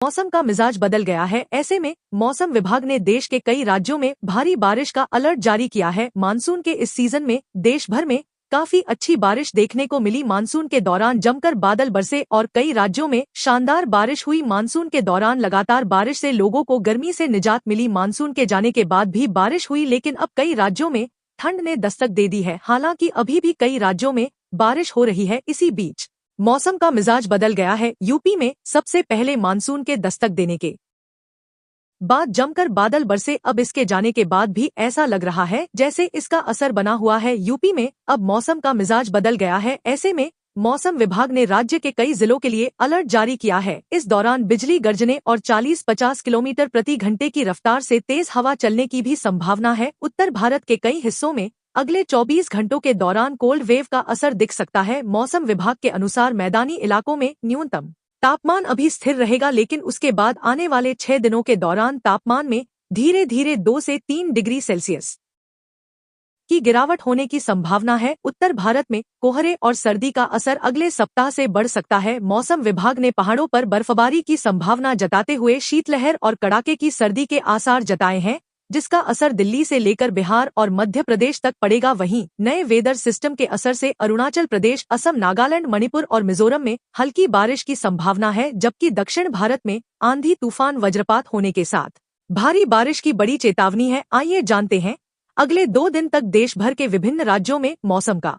मौसम का मिजाज बदल गया है। ऐसे में मौसम विभाग ने देश के कई राज्यों में भारी बारिश का अलर्ट जारी किया है। मानसून के इस सीजन में देश भर में काफी अच्छी बारिश देखने को मिली। मानसून के दौरान जमकर बादल बरसे और कई राज्यों में शानदार बारिश हुई। मानसून के दौरान लगातार बारिश से लोगों को गर्मी से निजात मिली। मानसून के जाने के बाद भी बारिश हुई, लेकिन अब कई राज्यों में ठंड ने दस्तक दे दी है। हालांकि अभी भी कई राज्यों में बारिश हो रही है। इसी बीच मौसम का मिजाज बदल गया है। यूपी में सबसे पहले मानसून के दस्तक देने के बाद जमकर बादल बरसे। अब इसके जाने के बाद भी ऐसा लग रहा है जैसे इसका असर बना हुआ है। यूपी में अब मौसम का मिजाज बदल गया है। ऐसे में मौसम विभाग ने राज्य के कई जिलों के लिए अलर्ट जारी किया है। इस दौरान बिजली गरजने और 40-50 किलोमीटर प्रति घंटे की रफ्तार से तेज हवा चलने की भी संभावना है। उत्तर भारत के कई हिस्सों में अगले 24 घंटों के दौरान कोल्ड वेव का असर दिख सकता है। मौसम विभाग के अनुसार मैदानी इलाकों में न्यूनतम तापमान अभी स्थिर रहेगा, लेकिन उसके बाद आने वाले 6 दिनों के दौरान तापमान में धीरे धीरे 2 से 3 डिग्री सेल्सियस की गिरावट होने की संभावना है। उत्तर भारत में कोहरे और सर्दी का असर अगले सप्ताह से बढ़ सकता है। मौसम विभाग ने पहाड़ों पर बर्फबारी की संभावना जताते हुए शीतलहर और कड़ाके की सर्दी के आसार जताए हैं, जिसका असर दिल्ली से लेकर बिहार और मध्य प्रदेश तक पड़ेगा। वहीं नए वेदर सिस्टम के असर से अरुणाचल प्रदेश, असम, नागालैंड, मणिपुर और मिजोरम में हल्की बारिश की संभावना है, जबकि दक्षिण भारत में आंधी, तूफान, वज्रपात होने के साथ भारी बारिश की बड़ी चेतावनी है। आइए जानते हैं अगले 2 दिन तक देश भर के विभिन्न राज्यों में मौसम का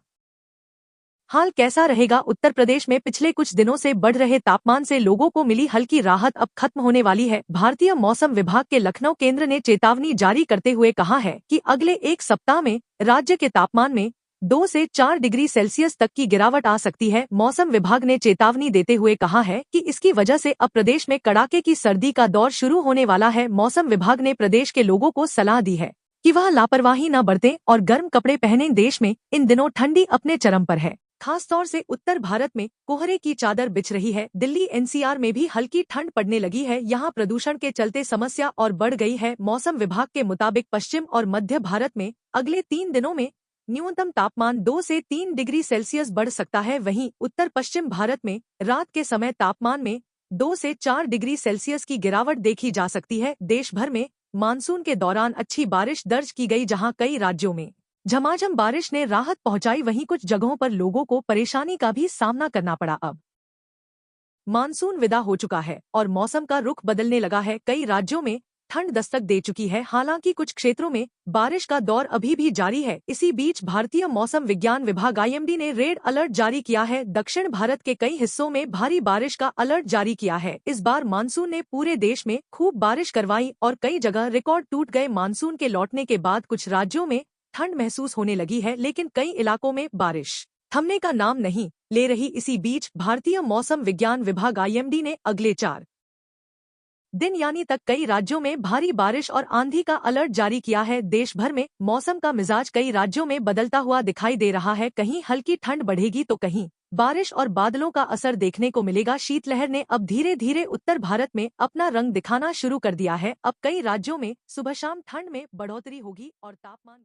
हाल कैसा रहेगा। उत्तर प्रदेश में पिछले कुछ दिनों से बढ़ रहे तापमान से लोगों को मिली हल्की राहत अब खत्म होने वाली है। भारतीय मौसम विभाग के लखनऊ केंद्र ने चेतावनी जारी करते हुए कहा है कि अगले एक सप्ताह में राज्य के तापमान में 2 से 4 डिग्री सेल्सियस तक की गिरावट आ सकती है। मौसम विभाग ने चेतावनी देते हुए कहा है कि इसकी वजह से अब प्रदेश में कड़ाके की सर्दी का दौर शुरू होने वाला है। मौसम विभाग ने प्रदेश के लोगों को सलाह दी है कि वह लापरवाही न बरतें और गर्म कपड़े पहनें। देश में इन दिनों ठंडी अपने चरम पर है। खास तौर से उत्तर भारत में कोहरे की चादर बिछ रही है। दिल्ली एनसीआर में भी हल्की ठंड पड़ने लगी है। यहाँ प्रदूषण के चलते समस्या और बढ़ गई है। मौसम विभाग के मुताबिक पश्चिम और मध्य भारत में अगले 3 दिनों में न्यूनतम तापमान 2 से 3 डिग्री सेल्सियस बढ़ सकता है। वहीं उत्तर पश्चिम भारत में रात के समय तापमान में 2 से 4 डिग्री सेल्सियस की गिरावट देखी जा सकती है। देश भर में मानसून के दौरान अच्छी बारिश दर्ज की गई, जहाँ कई राज्यों में झमाझम बारिश ने राहत पहुंचाई। वहीं कुछ जगहों पर लोगों को परेशानी का भी सामना करना पड़ा। अब मानसून विदा हो चुका है और मौसम का रुख बदलने लगा है। कई राज्यों में ठंड दस्तक दे चुकी है। हालांकि कुछ क्षेत्रों में बारिश का दौर अभी भी जारी है। इसी बीच भारतीय मौसम विज्ञान विभाग आईएमडी ने रेड अलर्ट जारी किया है। दक्षिण भारत के कई हिस्सों में भारी बारिश का अलर्ट जारी किया है। इस बार मानसून ने पूरे देश में खूब बारिश करवाई और कई जगह रिकॉर्ड टूट गए। मानसून के लौटने के बाद कुछ राज्यों में ठंड महसूस होने लगी है, लेकिन कई इलाकों में बारिश थमने का नाम नहीं ले रही। इसी बीच भारतीय मौसम विज्ञान विभाग आईएमडी ने अगले 4 दिन यानी तक कई राज्यों में भारी बारिश और आंधी का अलर्ट जारी किया है। देश भर में मौसम का मिजाज कई राज्यों में बदलता हुआ दिखाई दे रहा है। कहीं हल्की ठंड बढ़ेगी तो कहीं बारिश और बादलों का असर देखने को मिलेगा। शीतलहर ने अब धीरे धीरे उत्तर भारत में अपना रंग दिखाना शुरू कर दिया है। अब कई राज्यों में सुबह शाम ठंड में बढ़ोतरी होगी और तापमान